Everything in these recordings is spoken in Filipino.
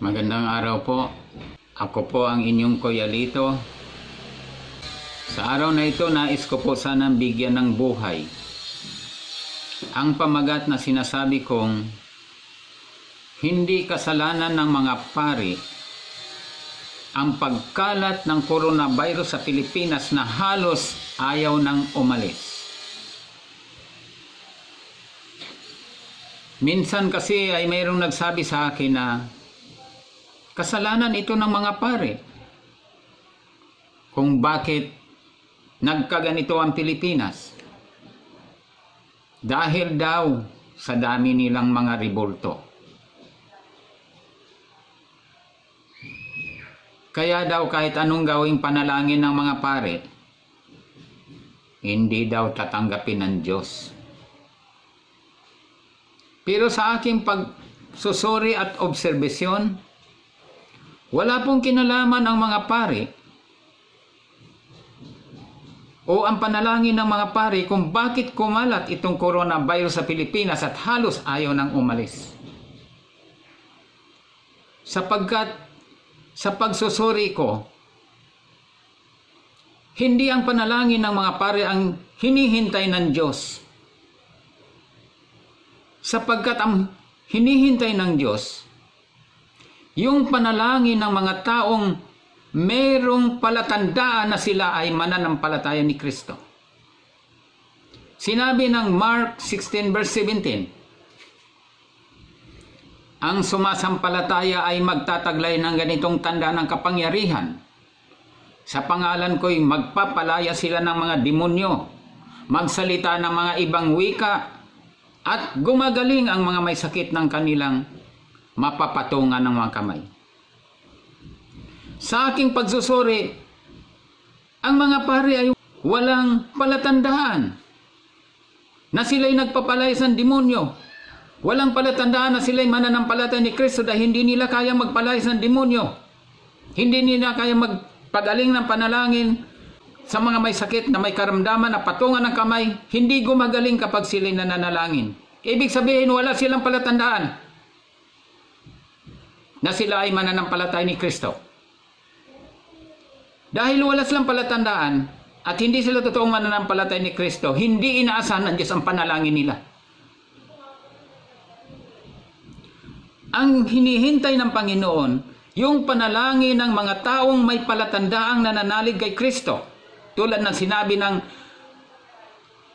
Magandang araw po. Ako po ang inyong Kuya Lito. Sa araw na ito, nais ko po sanang bigyan ng buhay ang pamagat na sinasabi kong hindi kasalanan ng mga pari ang pagkalat ng coronavirus sa Pilipinas na halos ayaw nang umalis. Minsan kasi ay mayroong nagsabi sa akin na kasalanan ito ng mga pare kung bakit nagkaganito ang Pilipinas. Dahil daw sa dami nilang mga rebolto. Kaya daw kahit anong gawing panalangin ng mga pare, hindi daw tatanggapin ng Diyos. Pero sa aking pagsusuri at obserbasyon, wala pong kinalaman ang mga pari o ang panalangin ng mga pari kung bakit kumalat itong coronavirus sa Pilipinas at halos ayaw nang umalis. Sapagkat sa pagsusuri ko, hindi ang panalangin ng mga pari ang hinihintay ng Diyos. Sapagkat ang hinihintay ng Diyos, yung panalangin ng mga taong merong palatandaan na sila ay mananampalataya ni Kristo. Sinabi ng Mark 16 verse 17, ang sumasampalataya ay magtataglay ng ganitong tanda ng kapangyarihan. Sa pangalan ko'y magpapalaya sila ng mga demonyo, magsalita ng mga ibang wika, at gumagaling ang mga may sakit ng kanilang mapapatungan ng mga kamay. Sa aking pagsusuri, ang mga pari ay walang palatandaan na sila'y nagpapalaya sa demonyo. Walang palatandaan na sila'y mananampalataya ni Kristo dahil hindi nila kaya magpalaya sa demonyo. Hindi nila kaya magpagaling ng panalangin sa mga may sakit na may karamdaman na patungan ng kamay. Hindi gumagaling kapag sila'y nananalangin. Ibig sabihin, wala silang palatandaan na sila ay mananampalataya ni Kristo. Dahil wala silang palatandaan at hindi sila totoong mananampalataya ni Kristo, hindi inaasahan ng Diyos ang panalangin nila. Ang hinihintay ng Panginoon, yung panalangin ng mga taong may palatandaang nananalig kay Kristo. Tulad ng sinabi ng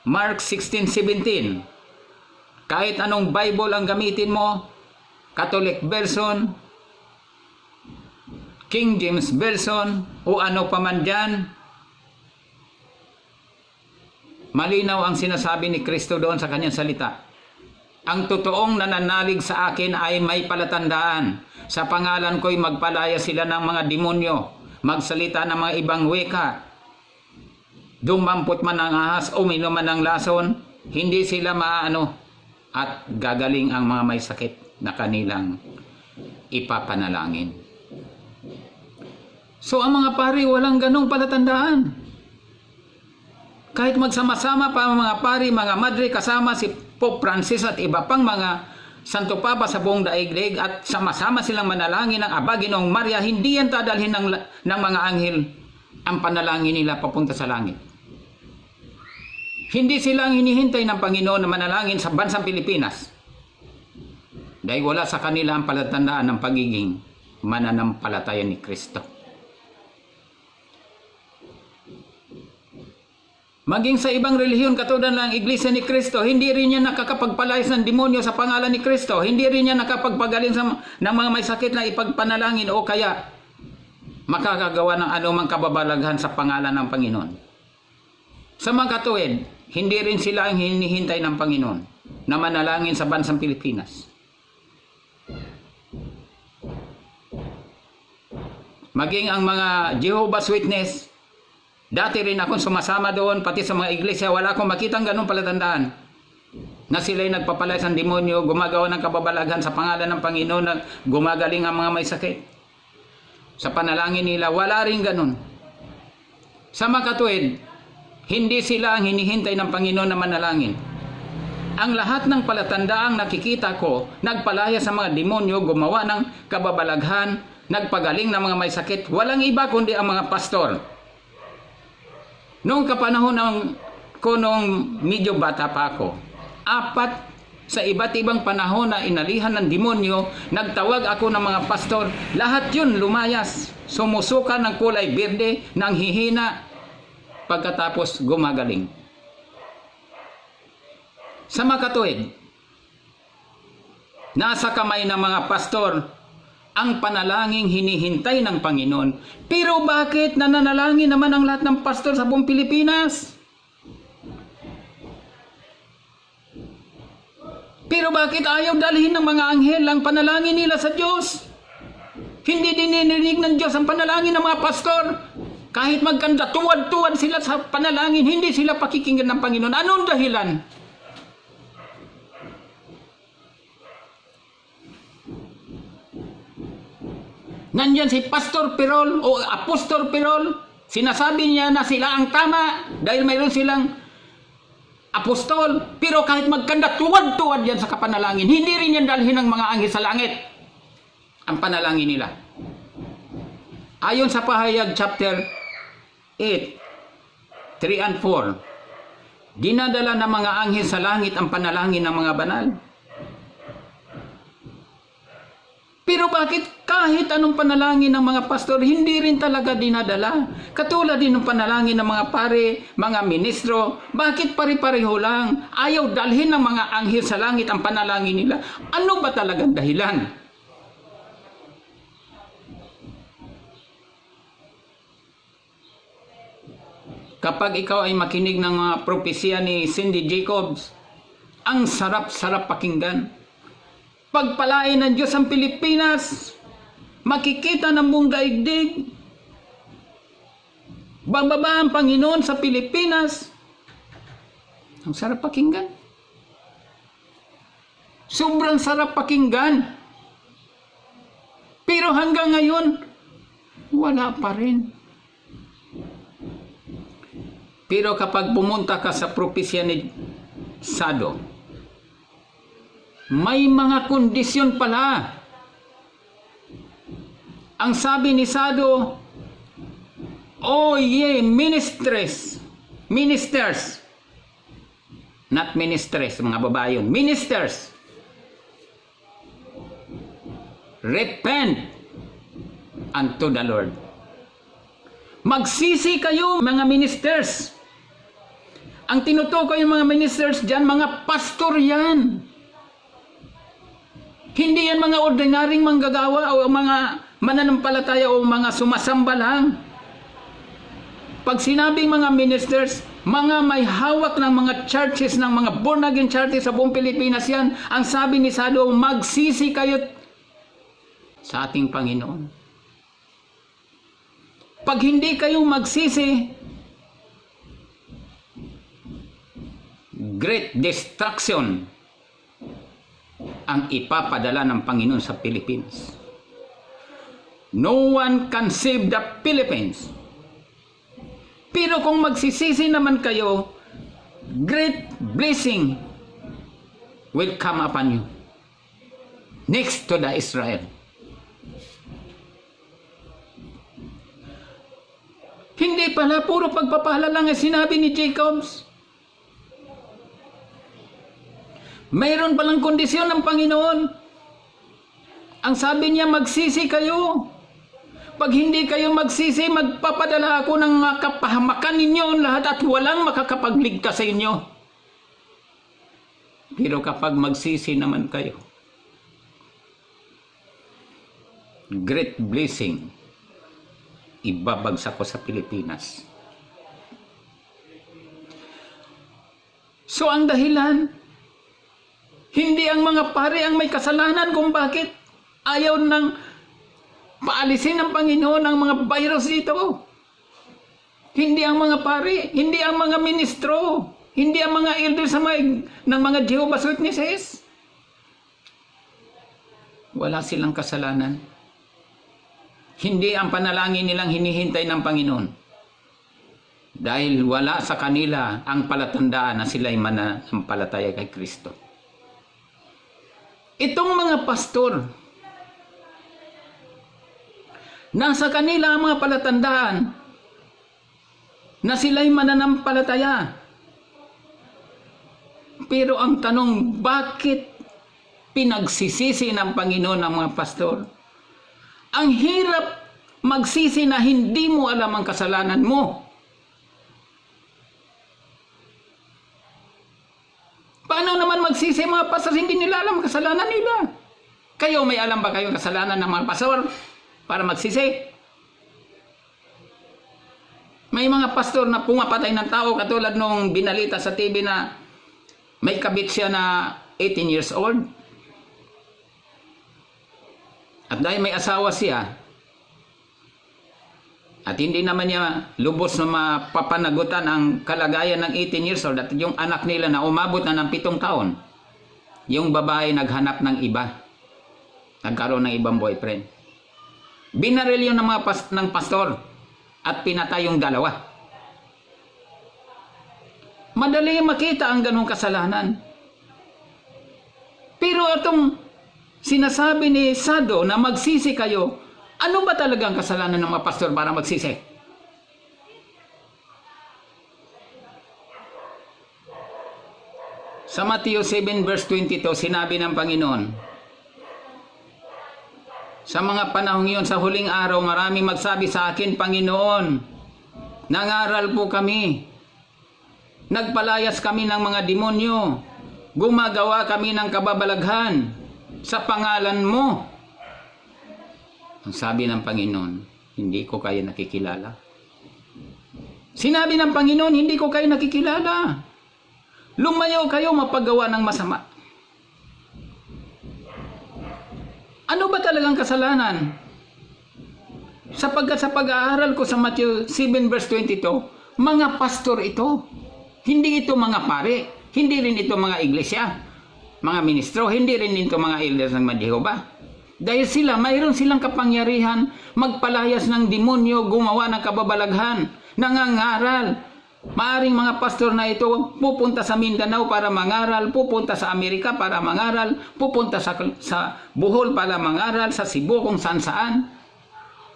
Mark 16:17, kahit anong Bible ang gamitin mo, Catholic Version, King James Version, o ano pa man dyan, malinaw ang sinasabi ni Kristo doon sa kanyang salita. Ang totoong nananalig sa akin ay may palatandaan. Sa pangalan ko'y magpalaya sila ng mga demonyo, magsalita ng mga ibang wika, dumampot man ang ahas, uminom man ng lason, hindi sila maano, at gagaling ang mga may sakit na kanilang ipapanalangin. So ang mga pari walang ganong palatandaan. Kahit magsama-sama pa ang mga pari, mga madre, kasama si Pope Francis at iba pang mga Santo Papa sa buong daigdig at sama-sama silang manalangin ng Aba, Ginoong Maria, hindi yan dadalhin ng mga anghel ang panalangin nila papunta sa langit. Hindi sila ang hinihintay ng Panginoon na manalangin sa bansang Pilipinas dahil wala sa kanila ang palatandaan ng pagiging mananampalataya ni Kristo. Maging sa ibang relihiyon katulad ng Iglesia ni Kristo, hindi rin niya nakakapagpalayas ng demonyo sa pangalan ni Kristo. Hindi rin niya nakapagpagaling ng mga may sakit na ipagpanalangin o kaya makakagawa ng anumang kababalaghan sa pangalan ng Panginoon. Sa mga katuwid, hindi rin sila ang hinihintay ng Panginoon na manalangin sa bansang Pilipinas. Maging ang mga Jehovah's Witness, dati rin akong sumasama doon, pati sa mga iglesia, wala akong makitang ganun palatandaan na sila'y nagpapalaya sa demonyo, gumagawa ng kababalaghan sa pangalan ng Panginoon, na gumagaling ang mga may sakit. Sa panalangin nila, wala rin ganun. Sa mga katuwid, hindi sila ang hinihintay ng Panginoon na manalangin. Ang lahat ng palatandaang nakikita ko, nagpalaya sa mga demonyo, gumawa ng kababalaghan, nagpagaling ng mga may sakit, walang iba kundi ang mga pastor. Noong kapanahon ko nung medyo bata pa ako, 4 sa iba't ibang panahon na inalihan ng demonyo, nagtawag ako ng mga pastor, lahat yun lumayas, sumusuka ng kulay berde, nang hihina, pagkatapos gumagaling. Sa makatuwid, nasa kamay ng mga pastor ang panalangin hinihintay ng Panginoon. Pero bakit nananalangin naman ang lahat ng pastor sa buong Pilipinas? Pero bakit ayaw dalhin ng mga anghel ang panalangin nila sa Diyos? Hindi dinirinig ng Diyos ang panalangin ng mga pastor. Kahit magkanda, tuwad-tuwad sila sa panalangin, hindi sila pakikinggan ng Panginoon. Anong dahilan? Nandyan si Pastor Pirol o Apostol Pirol, sinasabi niya na sila ang tama dahil mayroon silang apostol, pero kahit magkanda, tuwad-tuwad yan sa kapanalangin, hindi rin yan dalhin ng mga anghel sa langit ang panalangin nila. Ayon sa Pahayag chapter 8, 3 and 4, dinadala ng mga anghel sa langit ang panalangin ng mga banal. Pero bakit kahit anong panalangin ng mga pastor, hindi rin talaga dinadala? Katulad din ng panalangin ng mga pare, mga ministro, bakit pare-pareho lang? Ayaw dalhin ng mga anghel sa langit ang panalangin nila. Ano ba talagang dahilan? Kapag ikaw ay makinig ng mga propesya ni Cindy Jacobs, ang sarap-sarap pakinggan. Pagpalain ng Diyos ang Pilipinas, makikita ng buong daigdig, bababa ang Panginoon sa Pilipinas. Ang sarap pakinggan. Sobrang sarap pakinggan. Pero hanggang ngayon, wala pa rin. Pero kapag pumunta ka sa propesya ni Sado, may mga kondisyon pala. Ang sabi ni Sado, oh ye ministers, not ministers, mga babae yun, ministers, repent unto the Lord. Magsisi kayo, mga ministers. Ang tinutukoy yung mga ministers dyan, mga pastor yan. Hindi yan mga ordinaryong manggagawa o mga mananampalataya o mga sumasamba lang. Pag sinabing mga ministers, mga may hawak ng mga churches, ng mga born-again churches sa buong Pilipinas yan. Ang sabi ni Sado, magsisi kayo sa ating Panginoon. Pag hindi kayo magsisi, great destruction ang ipapadala ng Panginoon sa Pilipinas. No one can save the Philippines. Pero kung magsisisi naman kayo, great blessing will come upon you. Next to the Israel. Hindi pala, puro pagpapala lang ang sinabi ni Jacobs. Mayroon palang kondisyon ng Panginoon. Ang sabi niya, magsisi kayo. Pag hindi kayo magsisi, magpapadala ako ng kapahamakan ninyo lahat at walang makakapagligtas sa inyo. Pero kapag magsisi naman kayo, great blessing ibabagsak ko sa Pilipinas. So ang dahilan, hindi ang mga pare ang may kasalanan kung bakit ayaw ng paalisin ng Panginoon ang mga virus dito. Hindi ang mga pare, hindi ang mga ministro, hindi ang mga elders ng mga Jehovah's Witnesses. Wala silang kasalanan. Hindi ang panalangin nilang hinihintay ng Panginoon. Dahil wala sa kanila ang palatandaan na sila'y mananampalataya kay Kristo. Itong mga pastor, nasa kanila ang mga palatandaan na sila'y mananampalataya. Pero ang tanong, bakit pinagsisisi ng Panginoon ang mga pastor? Ang hirap magsisi na hindi mo alam ang kasalanan mo. Paano naman magsisi mga pastor? Hindi nila alam ang kasalanan nila. Kayo, may alam ba kayo kasalanan ng mga pastor para magsisi? May mga pastor na pumapatay ng tao katulad nung binalita sa TV na may kabit siya na 18 years old. At dahil may asawa siya, at hindi naman niya lubos na mapapanagutan ang kalagayan ng 18 years old at yung anak nila na umabot na ng 7 taon, yung babae naghanap ng iba. Nagkaroon ng ibang boyfriend. Binaril yun ng mga ng pastor at pinatay yung dalawa. Madali makita ang ganong kasalanan. Pero itong sinasabi ni Sado na magsisi kayo, ano ba talagang kasalanan ng mga pastor para magsisi? Sa Matthew 7 verse 22, sinabi ng Panginoon, sa mga panahong iyon, sa huling araw, maraming magsabi sa akin, Panginoon, nangaral po kami, nagpalayas kami ng mga demonyo, gumagawa kami ng kababalaghan sa pangalan mo. Ang sabi ng Panginoon, hindi ko kayo nakikilala. Sinabi ng Panginoon, hindi ko kayo nakikilala. Lumayo kayo mapagawa ng masama. Ano ba talagang kasalanan? Sapagkat sa pag-aaral ko sa Matthew 7 verse 22, mga pastor ito. Hindi ito mga pare. Hindi rin ito mga iglesia, mga ministro. Hindi rin ito mga elders ng Jehovah. Dahil sila, mayroon silang kapangyarihan magpalayas ng demonyo, gumawa ng kababalaghan, nangangaral. Maaring mga pastor na ito pupunta sa Mindanao para mangaral, pupunta sa Amerika para mangaral, pupunta sa Bohol para mangaral, sa Cebu kung saan-saan.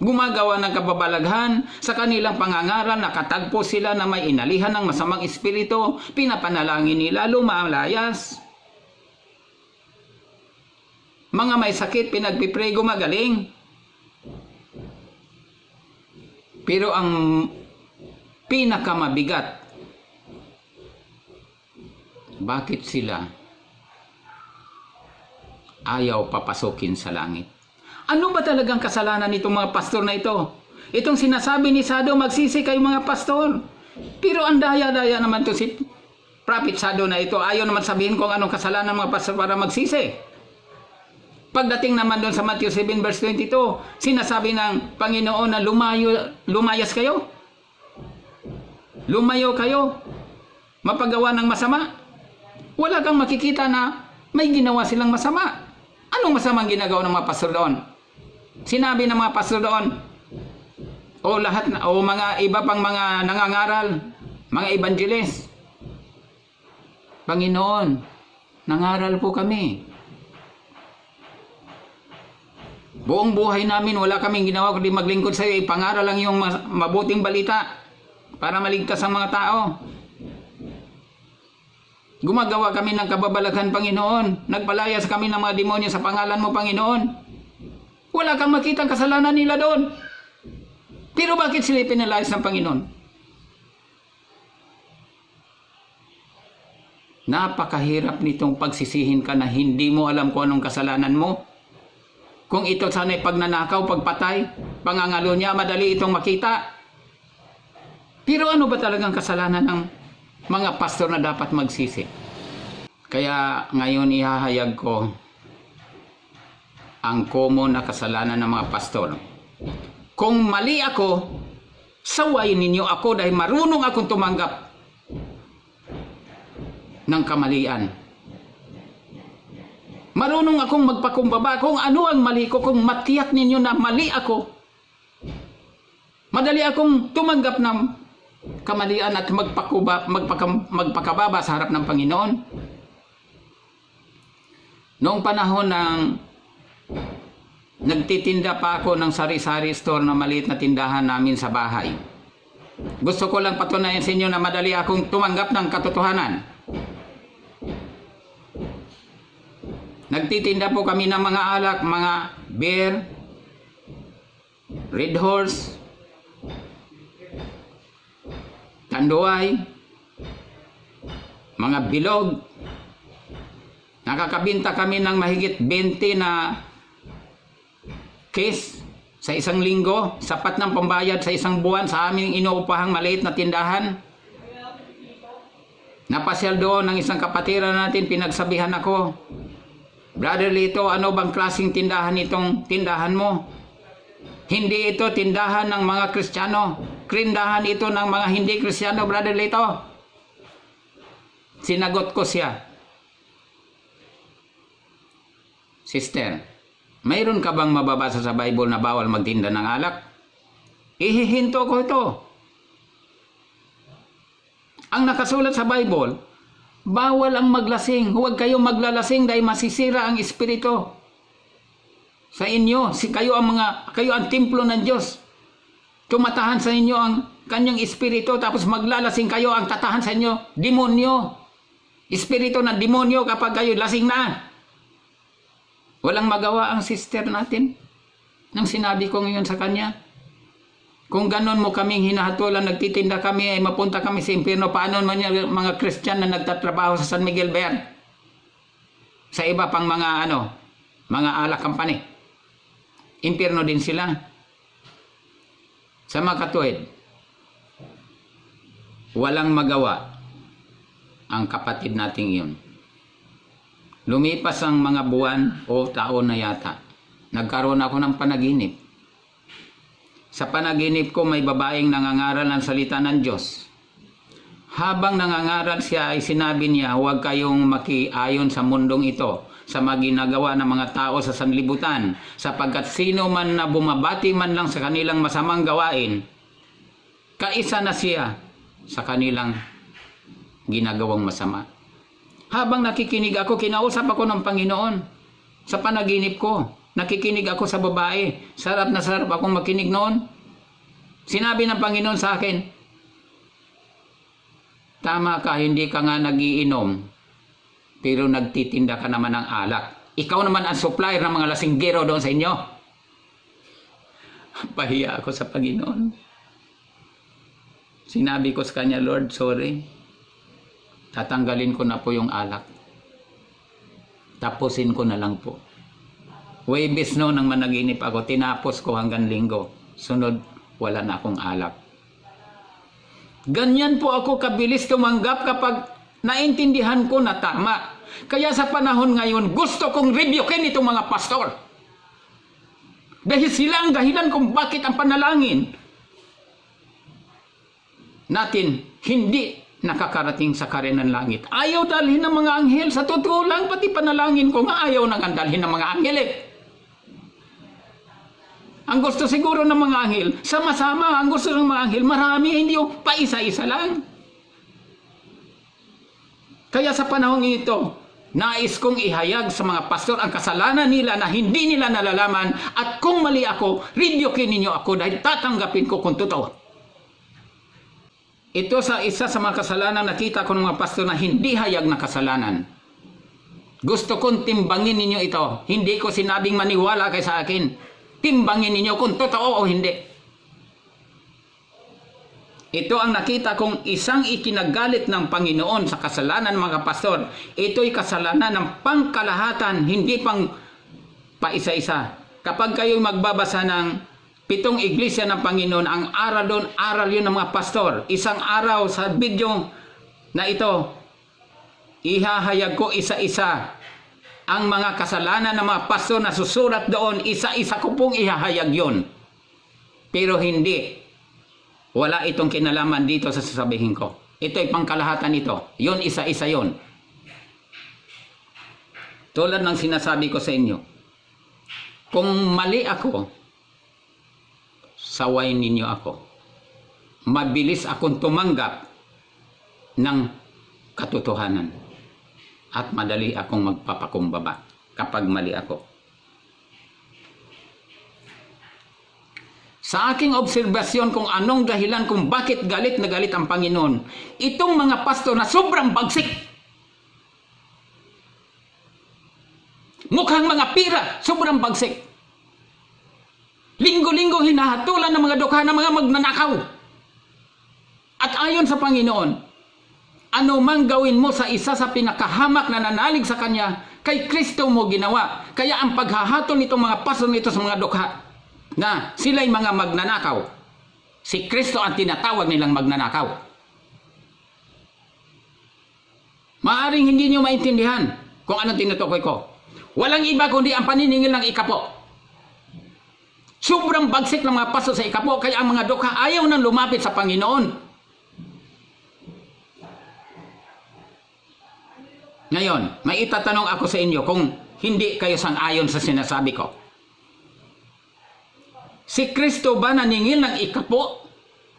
Gumagawa ng kababalaghan sa kanilang pangangaral, nakatagpo sila na may inalihan ng masamang espiritu, pinapanalangin nila, lumalayas. Mga may sakit, pinagpipray, gumagaling. Pero ang pinakamabigat, bakit sila ayaw papasukin sa langit? Ano ba talagang kasalanan nitong mga pastor na ito? Itong sinasabi ni Sado, magsisi kayo mga pastor. Pero ang daya-daya naman to si Prophet Sado na ito, ayaw naman sabihin kung anong kasalanan ng mga pastor para magsisi. Pagdating naman doon sa Matthew 7 verse 22, sinasabi ng Panginoon na lumayas kayo. Lumayo kayo. Mapagawa ng masama. Wala kang makikita na may ginawa silang masama. Anong masamang ginagawa ng mga pastor doon? Sinabi ng mga pastor doon, o lahat na, o mga iba pang mga nangangaral, mga evangelist. Panginoon, nangaral po kami. Buong buhay namin, wala kaming ginawa kundi maglingkod sa iyo. Ipangaral lang yung mabuting balita para maligtas ang mga tao. Gumagawa kami ng kababalaghan, Panginoon. Nagpalayas kami ng mga demonyo sa pangalan mo, Panginoon. Wala kang makitang kasalanan nila doon. Pero bakit sila pinalayas ng Panginoon? Napakahirap nitong pagsisihin ka na hindi mo alam kung anong kasalanan mo. Kung ito sana'y pagnanakaw, pagpatay, pangangalo niya, madali itong makita. Pero ano ba talagang kasalanan ng mga pastor na dapat magsisi? Kaya ngayon ihahayag ko ang common na kasalanan ng mga pastor. Kung mali ako, sawayin ninyo ako dahil marunong akong tumanggap ng kamalian. Marunong akong magpakumbaba kung ano ang mali ko, kung matiyak ninyo na mali ako. Madali akong tumanggap ng kamalian at magpakababa sa harap ng Panginoon. Noong panahon ng nagtitinda pa ako ng sari-sari store na maliit na tindahan namin sa bahay, gusto ko lang patunayan sa inyo na madali akong tumanggap ng katotohanan. Nagtitinda po kami ng mga alak, mga beer, Red Horse, Tanduay, mga bilog. Nakakabinta kami ng mahigit 20 na case sa isang linggo, sapat ng pambayad sa isang buwan sa aming inuupahang maliit na tindahan. Napasyal doon ng isang kapatiran natin, pinagsabihan ako, "Brother Lito, ano bang klaseng tindahan itong tindahan mo? Hindi ito tindahan ng mga Kristiyano. Tindahan ito ng mga hindi Kristiyano, Brother Lito." Sinagot ko siya, "Sister, mayroon ka bang mababasa sa Bible na bawal magtinda ng alak?" Ihihinto ko ito. Ang nakasulat sa Bible, bawal ang maglasing. Huwag kayo maglalasing dahil masisira ang espiritu sa inyo. Kayo ang templo ng Diyos. Tumatahan sa inyo ang kanyang espiritu, tapos maglalasing kayo, ang tatahan sa inyo demonyo. Espiritu ng demonyo kapag kayo lasing na. Walang magawa ang sister natin nang sinabi ko ngayon sa kanya. Kung ganon mo kaming hinahatulan, nagtitinda kami, ay mapunta kami sa impyerno, paano man yung mga Christian na nagtatrabaho sa San Miguel Bayan? Sa iba pang mga alak company. Impyerno din sila. Sa mga katuwid, walang magawa ang kapatid nating iyon. Lumipas ang mga buwan o taon na yata. Nagkaroon ako ng panaginip. Sa panaginip ko may babaeng nangangaral ng salita ng Diyos. Habang nangangaral siya ay sinabi niya, "Huwag kayong makiayon sa mundong ito, sa maginagawa ng mga tao sa sanlibutan, sapagkat sino man na bumabati man lang sa kanilang masamang gawain, kaisa na siya sa kanilang ginagawang masama." Habang nakikinig ako, kinausap ako ng Panginoon sa panaginip ko. Nakikinig ako sa babae. Sarap na sarap akong makinig noon. Sinabi ng Panginoon sa akin, "Tama ka, hindi ka nga nagiinom, pero nagtitinda ka naman ng alak. Ikaw naman ang supplier ng mga lasinggero doon sa inyo." Pahiya ako sa Panginoon. Sinabi ko sa kanya, "Lord, sorry. Tatanggalin ko na po yung alak. Tapusin ko na lang po." Huwebes no, nang managinip ako, tinapos ko hanggang Linggo. Sunod, wala na akong alak. Ganyan po ako kabilis tumanggap kapag naintindihan ko na tama. Kaya sa panahon ngayon, gusto kong rebukein itong mga pastor. Dahil sila ang dahilan kung bakit ang panalangin natin hindi nakakarating sa karinan langit. Ayaw dalhin ng mga anghel. Sa totoo lang, pati panalangin ko nga ayaw nang dalhin ng mga anghel eh. Ang gusto siguro ng mga anghel, sama-sama. Ang gusto ng mga anghel, marami, hindi yung paisa-isa lang. Kaya sa panahon ito, nais kong ihayag sa mga pastor ang kasalanan nila na hindi nila nalalaman, at kung mali ako, rebukein ninyo ako dahil tatanggapin ko kung totoo. Ito sa isa sa mga kasalanan nakita ko ng mga pastor na hindi hayag na kasalanan. Gusto kong timbangin ninyo ito. Hindi ko sinabing maniwala kayo sa akin. Timbangin ninyo kung totoo o hindi. Ito ang nakita kong isang ikinagalit ng Panginoon sa kasalanan ng mga pastor. Ito'y kasalanan ng pangkalahatan, hindi pang paisa-isa. Kapag kayo'y magbabasa ng 7 iglesia ng Panginoon, ang aral doon, aral yun ng mga pastor. Isang araw sa video na ito, ihahayag ko isa-isa ang mga kasalanan ng mga pastor na susulat doon. Isa-isa ko pong ihahayag yun. Pero hindi. Wala itong kinalaman dito sa sasabihin ko. Ito'y pangkalahatan ito. Yun, isa-isa yun. Tulad ng sinasabi ko sa inyo, kung mali ako, sawayin ninyo ako. mabilis akong tumanggap ng katotohanan at madali akong magpapakumbaba kapag mali ako. Sa aking obserbasyon kung anong dahilan kung bakit galit na galit ang Panginoon, itong mga pastor na sobrang bagsik, mukhang mga pira, sobrang bagsik, linggo-linggo hinahatulan ng mga dukha ng mga magnanakaw. At ayon sa Panginoon, ano mang gawin mo sa isa sa pinakahamak na nanalig sa Kanya, kay Kristo mo ginawa. Kaya ang paghahatol nitong mga pastor nito sa mga dukha, na sila'y mga magnanakaw, si Kristo ang tinatawag nilang magnanakaw. Maaring hindi nyo maintindihan kung anong tinutukoy ko. Walang iba kundi ang paniningil ng ikapo. Sobrang bagsik ng mga pastor sa ikapo, kaya ang mga dukha ayaw nang lumapit sa Panginoon. Ngayon, may itatanong ako sa inyo kung hindi kayo sang-ayon sa sinasabi ko. Si Kristo ba naningil ng ikapo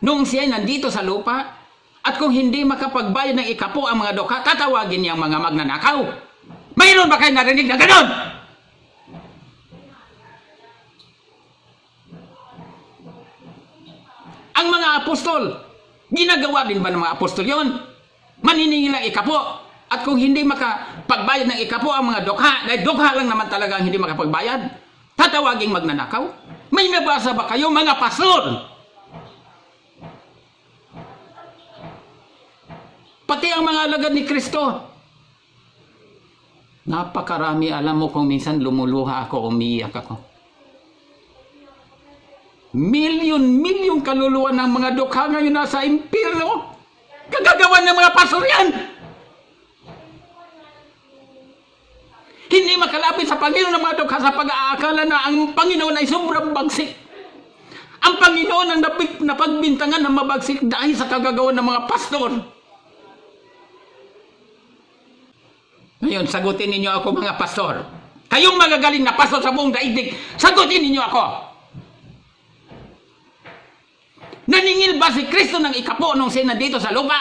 nung siya'y nandito sa lupa? At kung hindi makapagbayad ng ikapo ang mga dukha, tatawagin niyang mga magnanakaw? Mayroon ba kayo narinig na ganon? Ang mga apostol, ginagawa din ba ng mga apostol yon? Maniningil ng ikapo. At kung hindi makapagbayad ng ikapo ang mga dukha, dahil dukha lang naman talaga ang hindi makapagbayad, tatawaging magnanakaw? May nabasa ba kayo mga pastor? Pati ang mga alagad ni Kristo. Napakarami, alam mo kung minsan lumuluha ako, umiiyak ako. Milyon kaluluwa ng mga dukha ngayon nasa impyerno. Kagagawan ng mga pastor yan. Hindi makalapit sa Panginoon ng mga dukha sa pag-aakala na ang Panginoon ay sobrang bagsik. Ang Panginoon ang napagbintangan ng mabagsik dahil sa kagagawan ng mga pastor. Ngayon, sagutin ninyo ako mga pastor. Kayong magagaling na pastor sa buong daigdig, sagutin ninyo ako. Naningil ba si Kristo ng ikapo nung siya nandito sa lupa?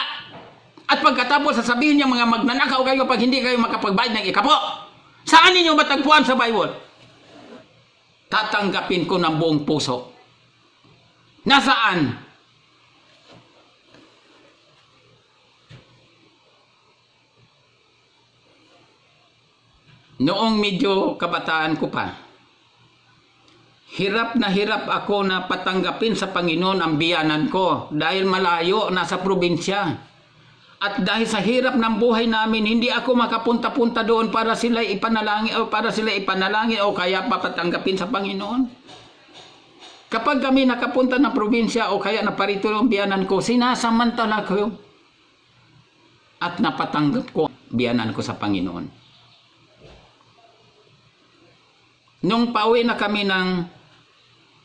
At pagkatapos sasabihin niya mga magnanakaw kayo pag hindi kayo makapagbayad ng ikapo? Saan ninyo matagpuan sa Bible? Tatanggapin ko ng buong puso. Nasaan? Noong medyo kabataan ko pa, hirap na hirap ako na patanggapin sa Panginoon ang biyanan ko dahil malayo, nasa probinsya. At dahil sa hirap ng buhay namin, hindi ako makapunta-punta doon para sila ipanalangin o kaya papatanggapin sa Panginoon. Kapag kami nakapunta ng probinsya o kaya naparito ang biyanan ko, sinasamantala ko at napatanggap ko biyanan ko sa Panginoon. Nung pauwi na kami ng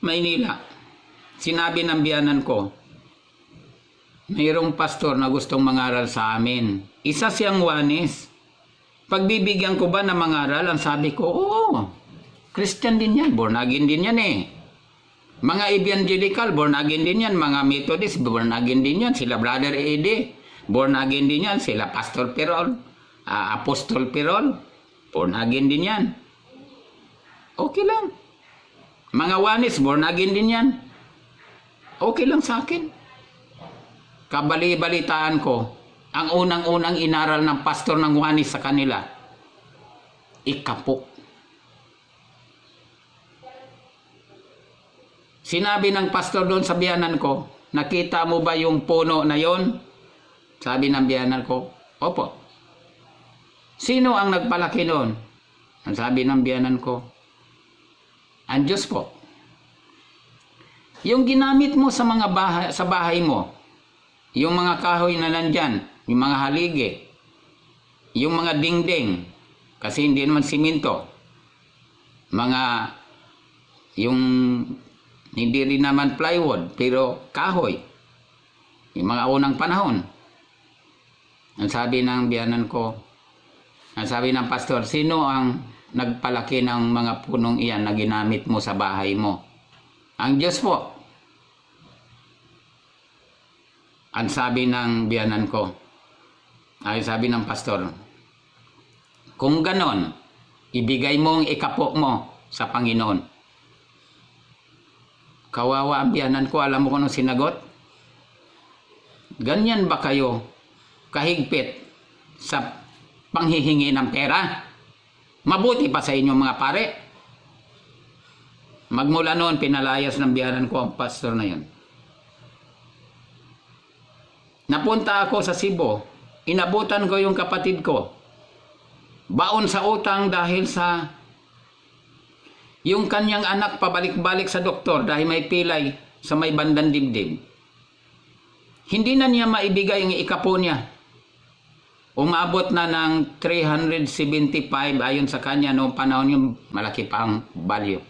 Maynila, sinabi ng biyanan ko, mayroong pastor na gustong mangaral sa amin. Isa siyang Juanes. Pagbibigyan ko ba na mangaral? Ang sabi ko, oo, Christian din yan, born again din yan eh. Mga evangelical, born again din yan. Mga Methodist, born again din yan. Sila Brother Ede, born again din yan. Sila Pastor Perol, Apostol Perol, born again din yan. Okay lang. Mga Juanes, born again din yan. Okay lang sa akin. Kabali-balitaan ko, ang unang-unang inaral ng pastor ng Juanes sa kanila, ikapo. Sinabi ng pastor doon sa biyanan ko, nakita mo ba yung puno na yon? Sabi ng biyanan ko, opo. Sino ang nagpalaki noon? Ang sabi ng biyanan ko, ang Diyos po. Yung ginamit mo sa mga bahay mo, yung mga kahoy na nandyan, yung mga haligi, yung mga dingding, kasi hindi naman siminto, yung hindi rin naman plywood, pero kahoy, yung mga unang panahon. Ang sabi ng biyanan ko, ang sabi ng pastor, sino ang nagpalaki ng mga punong iyan na ginamit mo sa bahay mo? Ang Diyos po. Ang sabi ng biyanan ko, ay sabi ng pastor, kung ganon, ibigay mo ang ikapo mo sa Panginoon. Kawawa ang biyanan ko, alam mo kung anong sinagot? Ganyan ba kayo kahigpit sa panghihingi ng pera? Mabuti pa sa inyo mga pare. Magmula noon, pinalayas ng biyanan ko ang pastor na yun. Napunta ako sa Cebu, inabutan ko yung kapatid ko. Baon sa utang dahil sa yung kanyang anak pabalik-balik sa doktor dahil may pilay sa may bandang dibdib. Hindi na niya maibigay ang ikapo niya. Umabot na ng 375 ayon sa kanya noong panahon yung malaki pa ang value.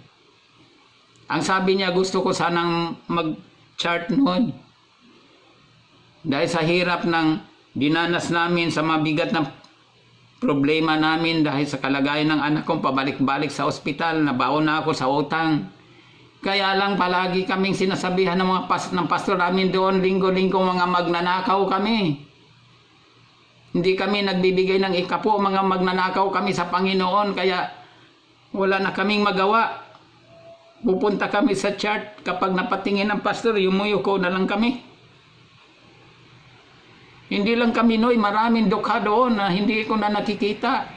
Ang sabi niya, gusto ko sanang mag-chart noon. Dahil sa hirap ng dinanas namin, sa mabigat na problema namin dahil sa kalagayan ng anak kong pabalik-balik sa ospital, nabaon na ako sa utang. Kaya lang palagi kaming sinasabihan ng mga ng pastor namin doon, linggo-linggo mga magnanakaw kami. Hindi kami nagbibigay ng ikapo, mga magnanakaw kami sa Panginoon, kaya wala na kaming magawa. Pupunta kami sa church, kapag napatingin ng pastor, yumuyuko na lang kami. Hindi lang kami, Noy, maraming dukha doon na hindi ko na nakikita.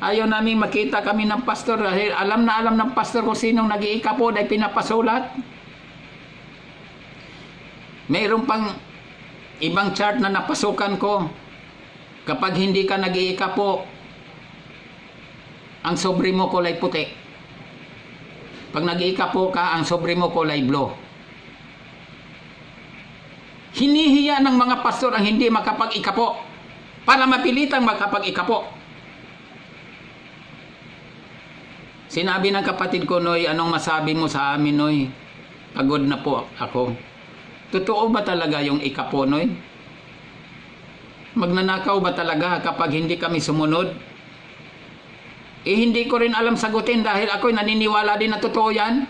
Ayaw namin makita kami ng pastor dahil alam na alam ng pastor kung sinong nag-iikapo dahil pinapasulat. Mayroon pang ibang chart na napasukan ko. Kapag hindi ka nag-iikapo, ang sobre mo kulay puti. Pag nag-iikapo ka, ang sobre mo kulay blue. Hinihiya ng mga pastor ang hindi makapag-ikapo para mapilitang makapag-ikapo. Sinabi ng kapatid ko, Noy, anong masabi mo sa amin, Noy? Pagod na po ako. Totoo ba talaga yung ikapo, Noy? Magnanakaw ba talaga kapag hindi kami sumunod? Hindi ko rin alam sagutin dahil ako'y naniniwala din na totoo yan.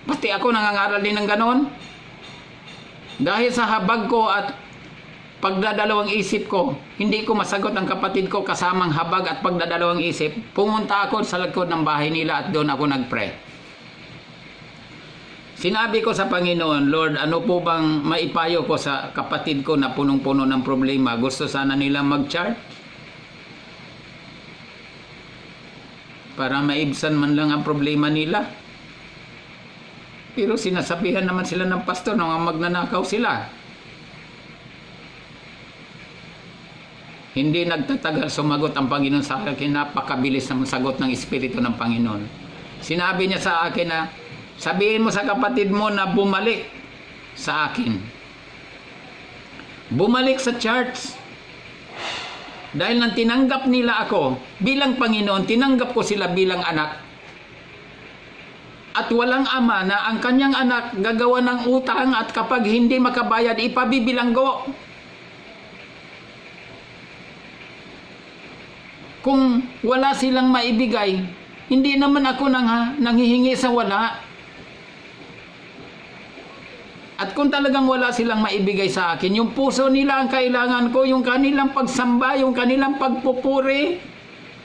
Pati ako nangangaral din ng ganon. Dahil sa habag ko at pagdadalawang isip ko, hindi ko masagot ang kapatid ko kasamang habag at pagdadalawang isip. Pumunta ako sa likod ng bahay nila at doon ako nagpray. Sinabi ko sa Panginoon, Lord, ano po bang maipayo ko sa kapatid ko na punong-puno ng problema? Gusto sana nila mag-chart? Para maibsan man lang ang problema nila. Pero sinasabihan naman sila ng pastor na magnanakaw sila. Hindi nagtatagal sumagot ang Panginoon sa akin. Napakabilis ng sagot ng Espiritu ng Panginoon. Sinabi niya sa akin na, sabihin mo sa kapatid mo na bumalik sa akin. Bumalik sa church. Dahil nang tinanggap nila ako bilang Panginoon, tinanggap ko sila bilang anak. At walang ama na ang kanyang anak gagawa ng utang at kapag hindi makabayad, ipabibilanggo. Kung wala silang maibigay, hindi naman ako nanghihingi sa wala. At kung talagang wala silang maibigay sa akin, yung puso nila ang kailangan ko, yung kanilang pagsamba, yung kanilang pagpupuri.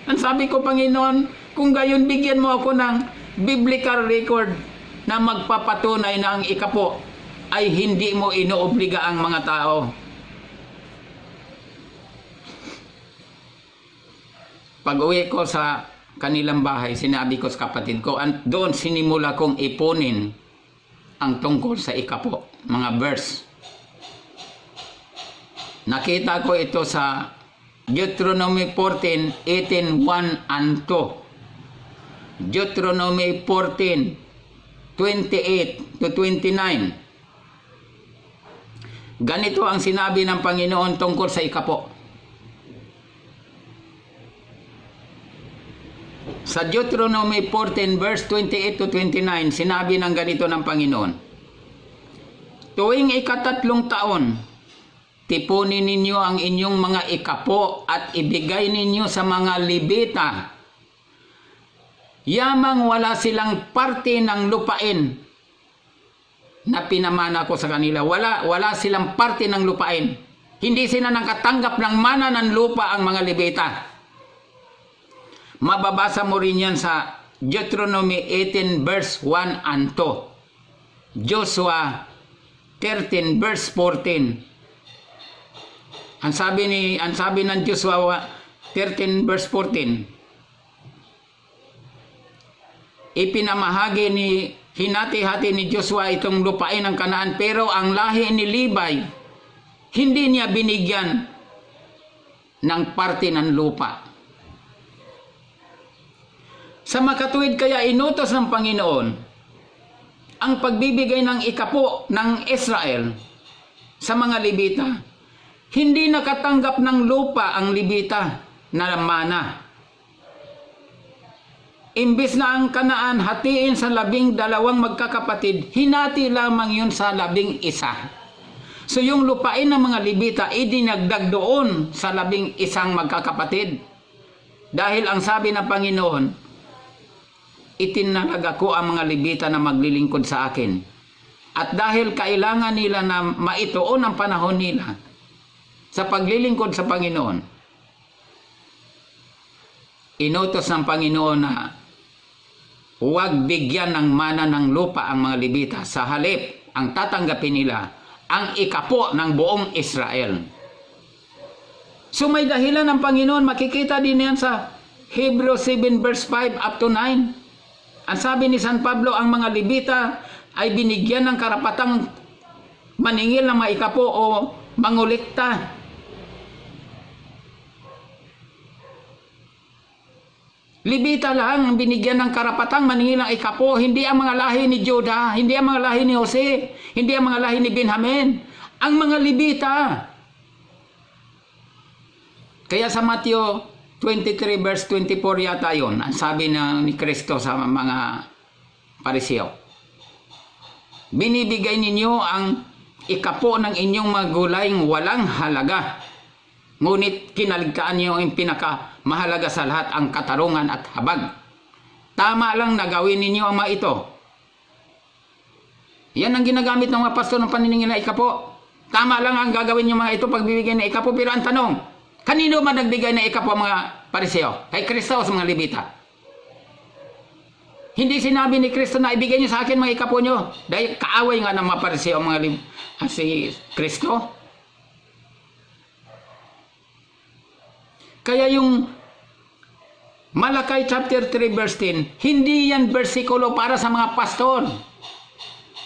Ang sabi ko, Panginoon, kung gayon bigyan mo ako ng biblical record na magpapatunay na ang ikapo ay hindi mo inoobliga ang mga tao. Pag uwi ko sa kanilang bahay, sinabi ko sa kapatid ko, doon sinimula kong ipunin ang tungkol sa ikapo, mga verse. Nakita ko ito sa Deuteronomy 14, 18, 1 and 2. Deuteronomy 14, 28 to 29. Ganito ang sinabi ng Panginoon tungkol sa ikapo. Sa Deuteronomy 14 verse 28 to 29, sinabi ng ganito ng Panginoon, tuwing ikatatlong taon, tipunin ninyo ang inyong mga ikapo at ibigay ninyo sa mga Levita. Yamang wala silang parte ng lupain na pinamana ko sa kanila. Wala silang parte ng lupain. Hindi sila nakatanggap ng mana ng lupa ang mga Levita. Mababasa mo rin yan sa Deuteronomy 18 verse 1 and 2. Joshua 13 verse 14. Ang sabi ng Joshua 13 verse 14. Hinati-hati ni Joshua itong lupain ng Kanaan, pero ang lahi ni Levi hindi niya binigyan ng parte ng lupa. Sa makatuwid kaya inutos ng Panginoon ang pagbibigay ng ikapo ng Israel sa mga Levita. Hindi nakatanggap ng lupa ang Levita na mana. Imbis na ang Kanaan hatiin sa 12 magkakapatid, hinati lamang yun sa 11. So yung lupain ng mga Levita, idinagdag doon sa 11 magkakapatid. Dahil ang sabi ng Panginoon, itinalaga ko ang mga Levita na maglilingkod sa akin. At dahil kailangan nila na maituon ang panahon nila sa paglilingkod sa Panginoon, inutos ng Panginoon na huwag bigyan ng mana ng lupa ang mga Levita. Sa halip, ang tatanggapin nila ang ikapo ng buong Israel. So may dahilan ng Panginoon, makikita din yan sa Hebrews 7 verse 5 up to 9. Ang sabi ni San Pablo, ang mga Levita ay binigyan ng karapatang maningil ng mga ikapo o mangolekta. Levita lang ang binigyan ng karapatang maningil ng ikapo, hindi ang mga lahi ni Judah, hindi ang mga lahi ni Jose, hindi ang mga lahi ni Benjamin, ang mga Levita. Kaya sa Matthew 23 verse 24 yata yun, ang sabi ni Kristo sa mga Pariseo, binibigay ninyo ang ikapo ng inyong mga gulaing walang halaga, ngunit kinaligtaan niyo ang pinakamahalaga sa lahat, ang katarungan at habag. Tama lang na gawin ninyo ang mga ito. Yan ang ginagamit ng mga pastor ng paniningil na ikapo. Tama lang ang gagawin niyo mga ito pagbibigay ng ikapo. Pero ang tanong, kanino man nagbigay ng ikapo mga Pariseo? Kay Kristo o sa mga Levita? Hindi sinabi ni Kristo na ibigay niyo sa akin mga ikapo niyo. Dahil kaaway nga ng mga Pariseo si Kristo. Kaya yung Malakay chapter 3 verse 10, hindi yan bersikulo para sa mga pastor.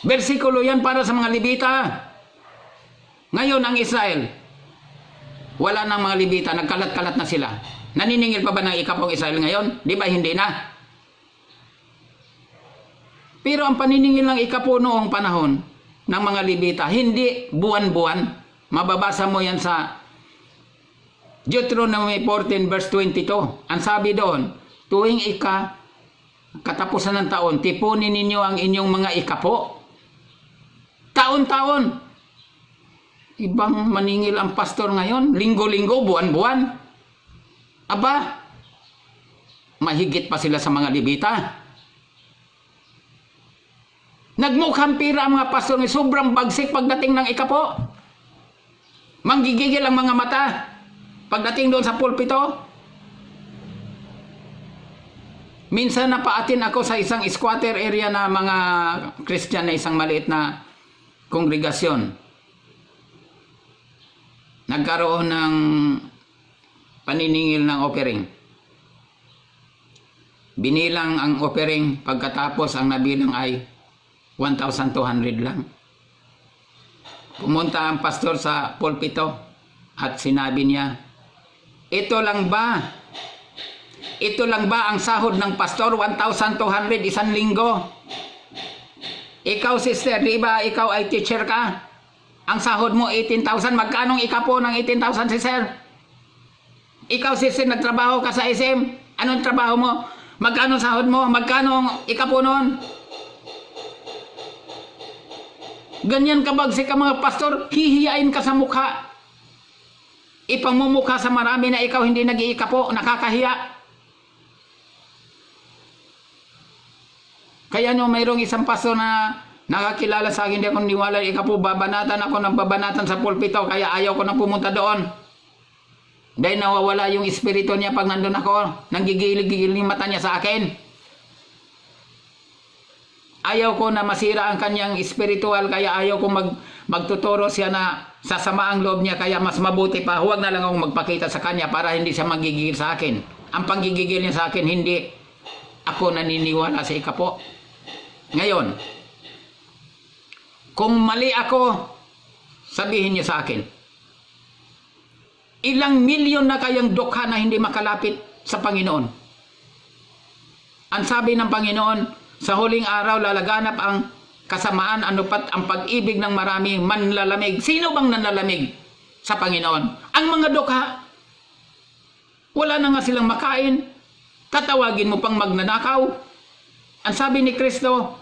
Bersikulo yan para sa mga Levita. Ngayon ang Israel, wala nang mga Levita, nagkalat-kalat na sila. Naniningil pa ba ng ikapong Israel ngayon? Di ba hindi na? Pero ang paniningil ng ikapo noong panahon ng mga Levita, hindi buwan-buwan. Mababasa mo yan sa Deuteronomy 14 verse 22. Ang sabi doon, tuwing katapusan ng taon, tipunin ninyo ang inyong mga ikapo. Taon-taon. Ibang maningil ang pastor ngayon, linggo-linggo, buwan-buwan. Aba, mahigit pa sila sa mga Levita. Nagmukhang pira ang mga pastor, sobrang bagsik pagdating ng ikapo. Manggigigil ang mga mata pagdating doon sa pulpito. Minsan napaatin ako sa isang squatter area na mga Christian na isang maliit na kongregasyon. Nagkaroon ng paniningil ng offering. Binilang ang offering, pagkatapos ang nabilang ay 1,200 lang. Pumunta ang pastor sa pulpito at sinabi niya, ito lang ba ang sahod ng pastor? 1,200 isang linggo. Ikaw sister, di ba ikaw ay teacher ka? Ang sahod mo 18,000. Magkanong ikapo ng 18,000 sister? Ikaw sister, nagtrabaho ka sa SM. Anong trabaho mo? Magkano sahod mo? Magkanong ikapo noon? Ganyan kabagsik ka mga pastor, hihiyain ka sa mukha. Ipamumukha sa marami na ikaw hindi nag-iikapo, nakakahiya. Kaya nyo mayroong isang pastor na nakakilala sa akin, hindi ako niwala. Ikapo, babanatan ako ng babanatan sa pulpito, kaya ayaw ko na pumunta doon. Dahil nawawala yung espiritu niya pag nandun ako. Nanggigil-gigil yung mata niya sa akin. Ayaw ko na masira ang kanyang espiritual, kaya ayaw ko magtuturo siya na sasama ang loob niya, kaya mas mabuti pa, huwag na lang akong magpakita sa kanya para hindi siya magigigil sa akin. Ang panggigigil niya sa akin, hindi ako naniniwala sa ikapo. Ngayon, kung mali ako, sabihin niyo sa akin. Ilang milyon na kayang dukha na hindi makalapit sa Panginoon. Ang sabi ng Panginoon, sa huling araw lalaganap ang kasamaan, anupat ang pag-ibig ng marami, manlalamig. Sino bang nanlalamig sa Panginoon? Ang mga dukha. Wala na nga silang makain. Tatawagin mo pang magnanakaw. Ang sabi ni Kristo,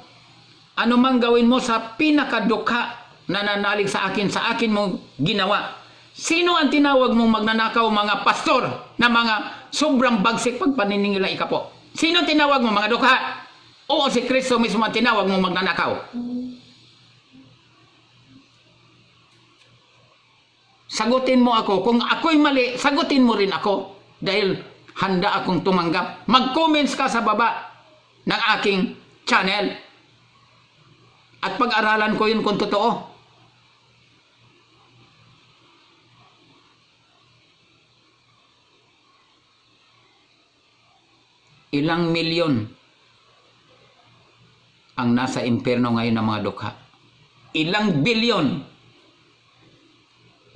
anumang gawin mo sa pinakadukha na nanalig sa akin mo ginawa. Sino ang tinawag mong magnanakaw? Mga pastor na mga sobrang bagsik pag paniningil ang ikapo. Sino tinawag mo? Mga dukha. Oo, si Kristo mismo ang tinawag mong magnanakaw. Sagutin mo ako. Kung ako'y mali, sagutin mo rin ako. Dahil handa akong tumanggap. Mag-comments ka sa baba ng aking channel. At pag-aralan ko yun kung totoo. Ilang milyon ang nasa impyerno ngayon ng mga dukha. Ilang bilyon.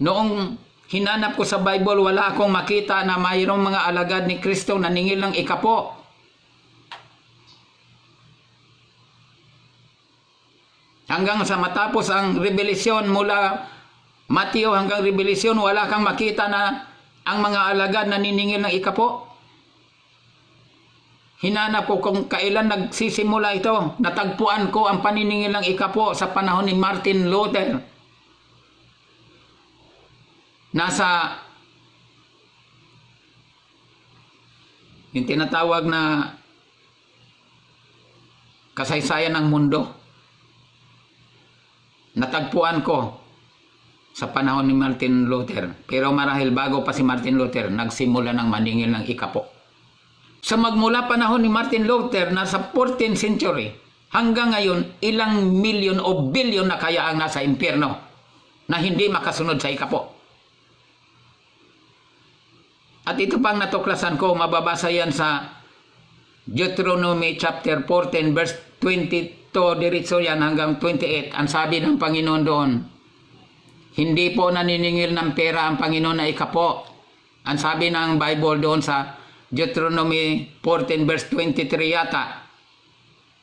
Noong hinanap ko sa Bible, wala akong makita na mayroong mga alagad ni Kristo na ningil ng ikapo. Hanggang sa matapos ang revelasyon mula Mateo hanggang revelasyon, wala kang makita na ang mga alagad na niningil ng ikapo. Hinanap ko kung kailan nagsisimula ito. Natagpuan ko ang paniningil ng ikapo sa panahon ni Martin Luther. Nasa yung tinatawag na kasaysayan ng mundo. Natagpuan ko sa panahon ni Martin Luther. Pero marahil bago pa si Martin Luther, nagsimula ng maningil ng ikapo. Sa magmula panahon ni Martin Luther, nasa 14th century, hanggang ngayon, ilang milyon o bilyon na kaya ang nasa impyerno na hindi makasunod sa ikapo. At ito pang natuklasan ko, mababasa yan sa Deuteronomy chapter 14 verse 22, diretso yan hanggang 28. Ang sabi ng Panginoon doon, hindi po naniningil ng pera ang Panginoon na ikapo. Ang sabi ng Bible doon sa Deuteronomy 14 verse 23 yata.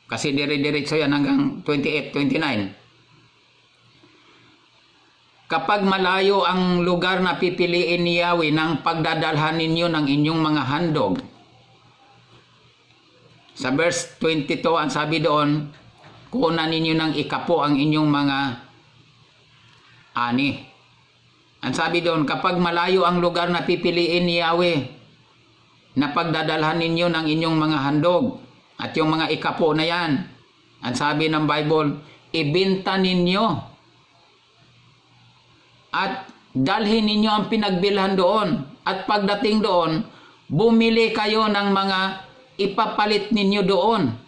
Kasi dire-diretso yan hanggang 28, 29. Kapag malayo ang lugar na pipiliin ni Yahweh ng pagdadalhan ninyo ng inyong mga handog. Sa verse 22, ang sabi doon, kunan ninyo ng ikapo ang inyong mga ani. Ang sabi doon, kapag malayo ang lugar na pipiliin ni Yahweh, na pagdadalhan ninyo ng inyong mga handog at yung mga ikapo na yan. Ang sabi ng Bible, ibenta ninyo at dalhin ninyo ang pinagbilhan doon. At pagdating doon, bumili kayo ng mga ipapalit ninyo doon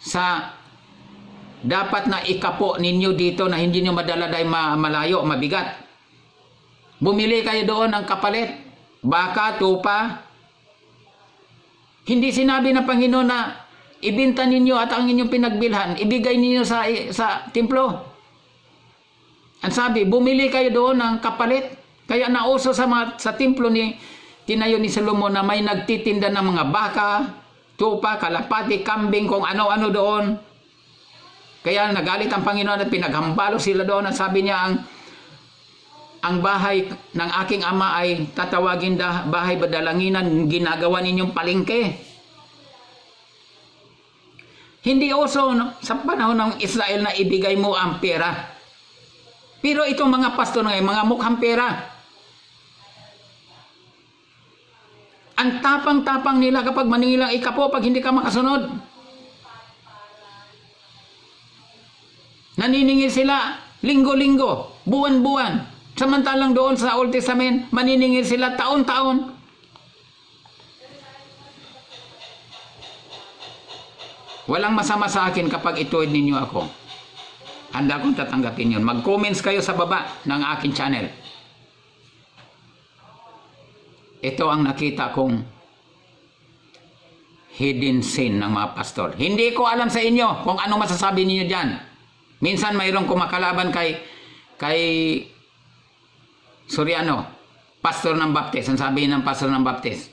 sa dapat na ikapo ninyo dito na hindi nyo madala dahil malayo, mabigat. Bumili kayo doon ng kapalit, baka, tupa. Hindi sinabi ng Panginoon na ibenta ninyo at ang inyong pinagbilhan, ibigay ninyo sa templo. Ang sabi, bumili kayo doon ng kapalit. Kaya nauso sa templo tinayo ni Solomon na may nagtitinda ng mga baka, tupa, kalapati, kambing, kung ano-ano doon. Kaya nagalit ang Panginoon at pinaghambalo sila doon. At sabi niya, ang bahay ng aking ama ay tatawagin bahay badalanginan, ginagawa ninyong palengke. Hindi uso sa panahon ng Israel na ibigay mo ang pera. Pero itong mga pastor ngayon, mga mukhang pera. Ang tapang-tapang nila kapag maningil ang ikapo pag hindi ka makasunod. Naniningil sila linggo-linggo, buwan-buwan. Samantalang doon sa Old Testament, maniningil sila taon-taon. Walang masama sa akin kapag ituwid ninyo ako. Handa kong tatanggapin yun. Mag-comments kayo sa baba ng akin channel. Ito ang nakita kong hidden sin ng mga pastor. Hindi ko alam sa inyo kung anong masasabi ninyo dyan. Minsan mayroong kumakalaban kay Soriano, pastor ng Baptist. Ang sabi ng pastor ng Baptist,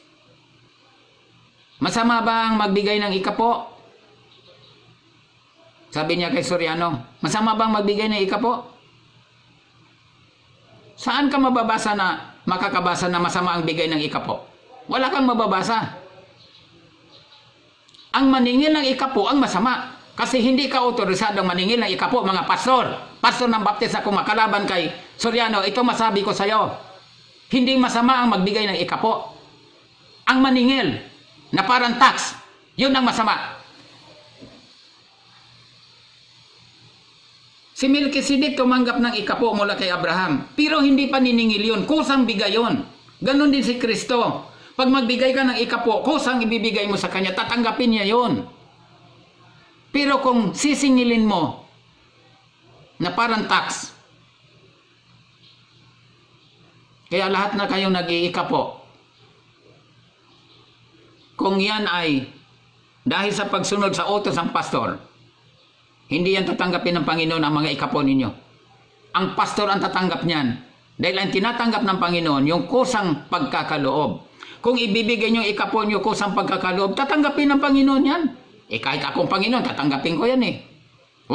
masama bang magbigay ng ikapo? Sabi niya kay Soriano, masama bang magbigay ng ikapo? Saan ka mababasa na makakabasa na masama ang bigay ng ikapo? Wala kang mababasa. Ang maningil ng ikapo ang masama. Kasi hindi ka otorisadong maningil ng ikapo, mga pastor. Pastor ng Baptist na kumakalaban kay Soriano, ito masabi ko sa iyo. Hindi masama ang magbigay ng ikapo. Ang maningil na parang tax, yun ang masama. Si Melchizedek tumanggap ng ikapo mula kay Abraham. Pero hindi pa niningil yun. Kusang bigay yun. Ganon din si Kristo. Pag magbigay ka ng ikapo, kusang ibibigay mo sa kanya, tatanggapin niya yun. Pero kung sisingilin mo na parang tax, kaya lahat na kayong nag-iikapo, kung yan ay dahil sa pagsunod sa utos ng pastor, hindi yan tatanggapin ng Panginoon ang mga ikapo ninyo. Ang pastor ang tatanggap niyan. Dahil ang tinatanggap ng Panginoon, yung kusang pagkakaloob. Kung ibibigay nyo ikapo nyo kusang pagkakaloob, tatanggapin ng Panginoon yan. Kahit akong Panginoon, tatanggapin ko yan 100%,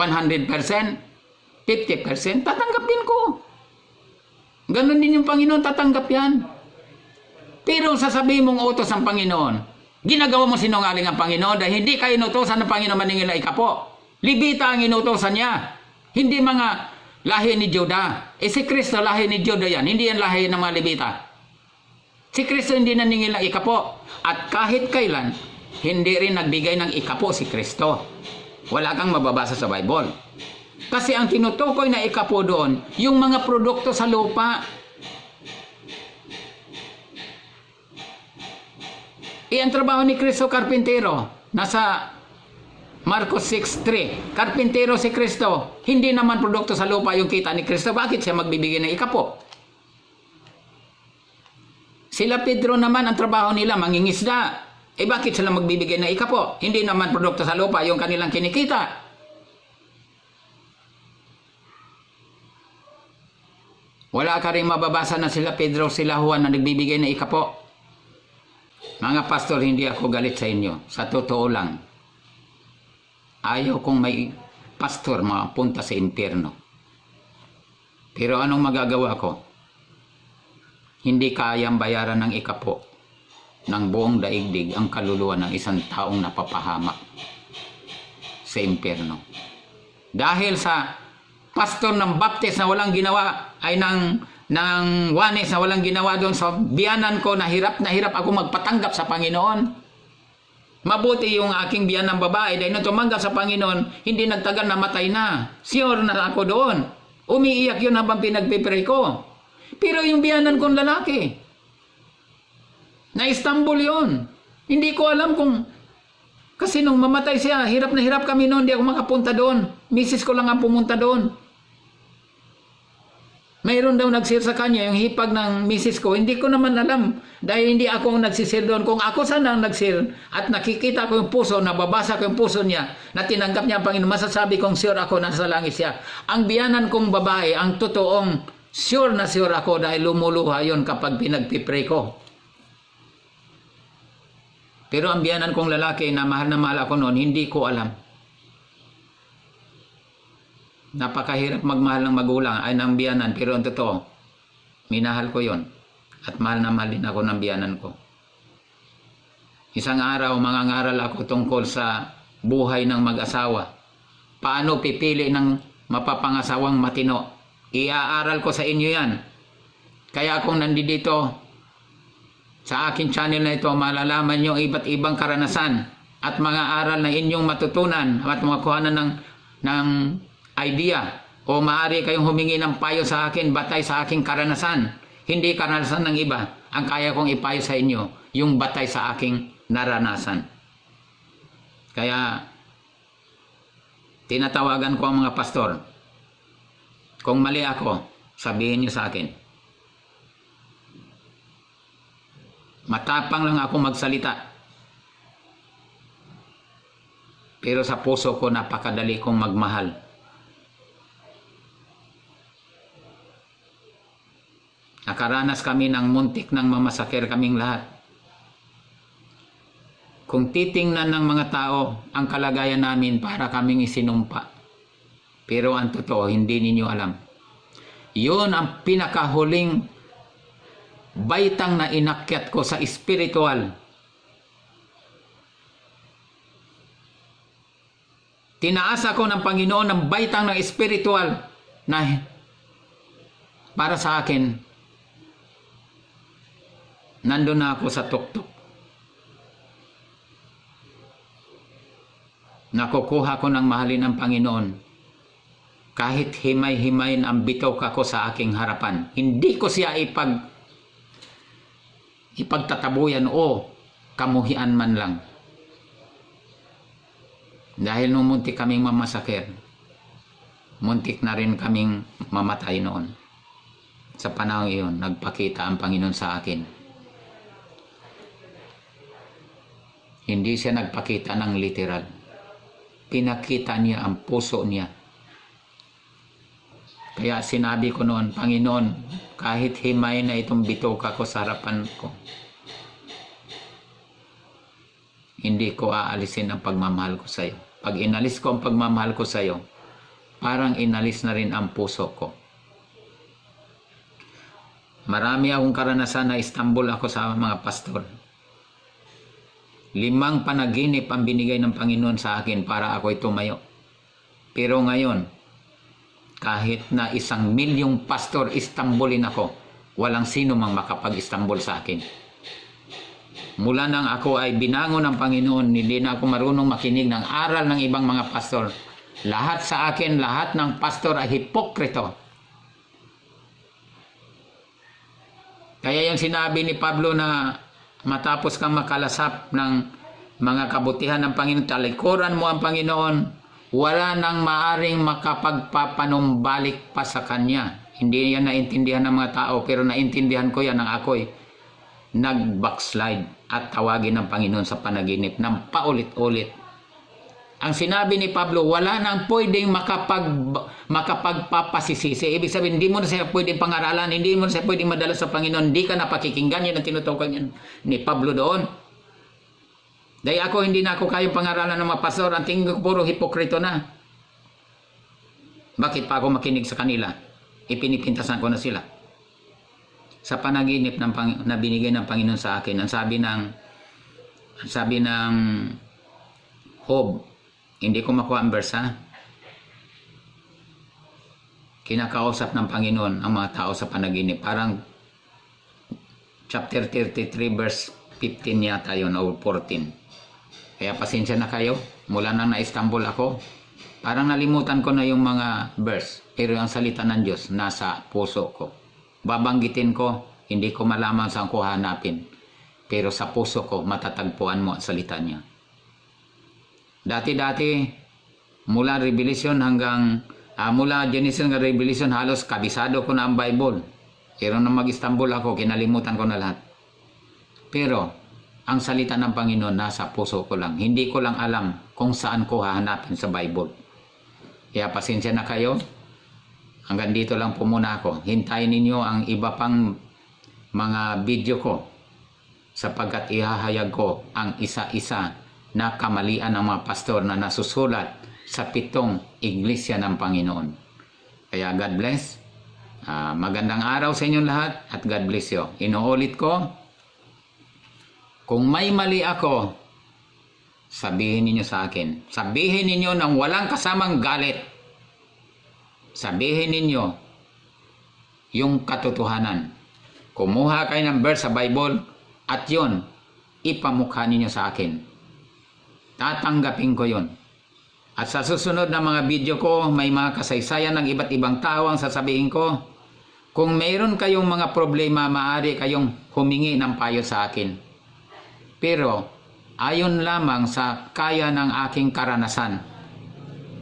50%, tatanggapin ko. Ganon din yung Panginoon, tatanggap yan. Pero sasabihin mong utos ng Panginoon, ginagawa mo sinungaling ang Panginoon dahil hindi ka inutosan ng Panginoon maningil na ikapo. Libita ang inutosan niya. Hindi mga lahi ni Juda. Si Kristo lahi ni Juda yan. Hindi yan lahi ng mga Libita. Si Kristo hindi naningil ng ikapo. At kahit kailan, hindi rin nagbigay ng ikapo si Kristo. Wala kang mababasa sa Bible. Kasi ang tinutukoy na ikapo doon, yung mga produkto sa lupa. Ang trabaho ni Kristo, karpintero. Nasa Marcos 6:3, karpintero si Kristo, hindi naman produkto sa lupa yung kita ni Kristo. Bakit siya magbibigay ng ikapo? Sila Pedro naman, ang trabaho nila, mangingisda. Bakit sila magbibigay ng ikapo? Hindi naman produkto sa lupa yung kanilang kinikita. Wala ka rin mababasa na sila Pedro, sila Juan na nagbibigay ng ikapo. Mga pastor, hindi ako galit sa inyo. Sa totoo lang, ayaw kong may pastor mapunta sa impyerno. Pero anong magagawa ko? Hindi kayang bayaran ng ikapo ng buong daigdig ang kaluluwa ng isang taong napapahamak sa impyerno. Dahil sa pastor ng Baptist na walang ginawa, ay ng Juanes na walang ginawa doon sa biyanan ko, na hirap ako magpatanggap sa Panginoon. Mabuti yung aking biyanang babae dahil nung tumanggap sa Panginoon, hindi nagtagal namatay na. Sure na ako doon. Umiiyak yun habang pinagpipray ko. Pero yung biyanan kong lalaki, na Istanbul yun. Hindi ko alam kung, kasi nung mamatay siya, hirap na hirap kami noon, hindi ako makapunta doon. Misis ko lang ang pumunta doon. Mayroon daw nagsir sa kanya yung hipag ng misis ko. Hindi ko naman alam dahil hindi ako nagsisir doon. Kung ako sana ang nagsir at nakikita ko yung puso, nababasa ko yung puso niya, na tinanggap niya ang Panginoon, masasabi kong sure ako nasa langit siya. Ang biyanan kong babae, ang totoong sure na sure ako dahil lumuluha yon kapag pinagpipray ko. Pero ang biyanan kong lalaki na mahal ako noon, hindi ko alam. Napakahirap magmahal ng magulang ay ng biyanan, pero ang totoo, minahal ko yon at mahal na mahal din ako ng biyanan ko. Isang araw, mangangaral ako tungkol sa buhay ng mag-asawa. Paano pipili ng mapapangasawang matino? Iaaral ko sa inyo yan. Kaya kung nandito sa aking channel na ito, malalaman nyo iba't ibang karanasan at mga aral na inyong matutunan at makuhanan ng idea o maaari kayong humingi ng payo sa akin batay sa aking karanasan. Hindi karanasan ng iba. Ang kaya kong ipayo sa inyo, yung batay sa aking naranasan. Kaya, tinatawagan ko ang mga pastor. Kung mali ako, sabihin niyo sa akin. Matapang lang ako magsalita. Pero sa puso ko, napakadali kong magmahal. Nakaranas kami ng muntik ng mamasakir kaming lahat. Kung titingnan ng mga tao ang kalagayan namin para kaming isinumpa. Pero ang totoo, hindi ninyo alam. Yun ang pinakahuling baitang na inakyat ko sa espiritual. Tinaas ako ng Panginoon ng baitang ng espiritual na para sa akin, nandun na ako sa tuktok. Nakukuha ko ng mahalin ng Panginoon. Kahit himay-himayin ang bitaw ko sa aking harapan. Hindi ko siya ipagtatabuyan o kamuhian man lang. Dahil nung muntik kaming mamasakir, muntik na rin kaming mamatay noon. Sa panahon iyon, nagpakita ang Panginoon sa akin. Hindi siya nagpakita ng literal. Pinakita niya ang puso niya. Kaya sinabi ko noon, Panginoon, kahit himay na itong bitoka ko sa harapan ko, hindi ko aalisin ang pagmamahal ko sa iyo. Pag inalis ko ang pagmamahal ko sa iyo, parang inalis na rin ang puso ko. Marami akong karanasan na Istanbul ako sa mga pastor. 5 panaginip ang binigay ng Panginoon sa akin para ako'y tumayo. Pero ngayon, kahit na 1,000,000 pastor Istanbulin ako, walang sino mang makapag-Istanbul sa akin. Mula nang ako ay binangon ng Panginoon, hindi na ako marunong makinig ng aral ng ibang mga pastor. Lahat sa akin, lahat ng pastor ay hipokrito. Kaya yung sinabi ni Pablo na matapos kang makalasap ng mga kabutihan ng Panginoon, talikuran mo ang Panginoon, wala nang maaring makapagpapanumbalik pa sa Kanya. Hindi yan naintindihan ng mga tao, pero naintindihan ko yan ng ako'y nag-backslide at tawagin ng Panginoon sa panaginip ng paulit-ulit. Ang sinabi ni Pablo, wala nang pwedeng makapagpapasisisi. Ibig sabihin, hindi mo na siya pwedeng pangaralan, hindi mo na siya pwedeng madala sa Panginoon, hindi ka napakikinggan. Yan ang tinutukoy ni Pablo doon. Dahil ako, hindi na ako kayang pangaralan ng mga pastor. Ang tingin ko puro hipokrito na. Bakit pa ako makinig sa kanila? Ipinipintasan ko na sila. Sa panaginip na binigay ng Panginoon sa akin, ang sabi ng Job, hindi ko makuha ang verse, ha? Kinakausap ng Panginoon ang mga tao sa panaginip. Parang chapter 33 verse 15 yata yun o 14. Kaya pasensya na kayo. Mula nang na-Istanbul ako, parang nalimutan ko na yung mga verse. Pero ang salita ng Diyos nasa puso ko. Babanggitin ko, hindi ko malaman saan ko hanapin. Pero sa puso ko, matatagpuan mo ang salita niya. Dati-dati, mula Revelation hanggang, mula Genesis hanggang Revelation, halos kabisado ko na ang Bible. Pero nang mag-Istanbul ako, kinalimutan ko na lahat. Pero, ang salita ng Panginoon nasa puso ko lang. Hindi ko lang alam kung saan ko hahanapin sa Bible. Kaya pasensya na kayo. Hanggang dito lang po muna ako. Hintayin ninyo ang iba pang mga video ko sapagkat ihahayag ko ang isa-isa na kamalian ng mga pastor na nasusulat sa 7 iglesia ng Panginoon. Kaya God bless. Magandang araw sa inyong lahat at God bless you. Inuulit ko, kung may mali ako, sabihin ninyo sa akin. Sabihin ninyo nang walang kasamang galit. Sabihin ninyo yung katotohanan. Kumuha kayo ng verse sa Bible at yun, ipamukha ninyo sa akin. Tatanggapin ko yun. At sa susunod na mga video ko, may mga kasaysayan ng iba't ibang tao ang sasabihin ko. Kung mayroon kayong mga problema, maaari kayong humingi ng payo sa akin. Pero, ayon lamang sa kaya ng aking karanasan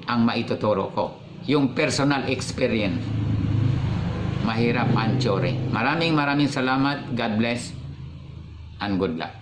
ang maituturo ko. Yung personal experience. Mahirap ang teory. Maraming salamat. God bless and good luck.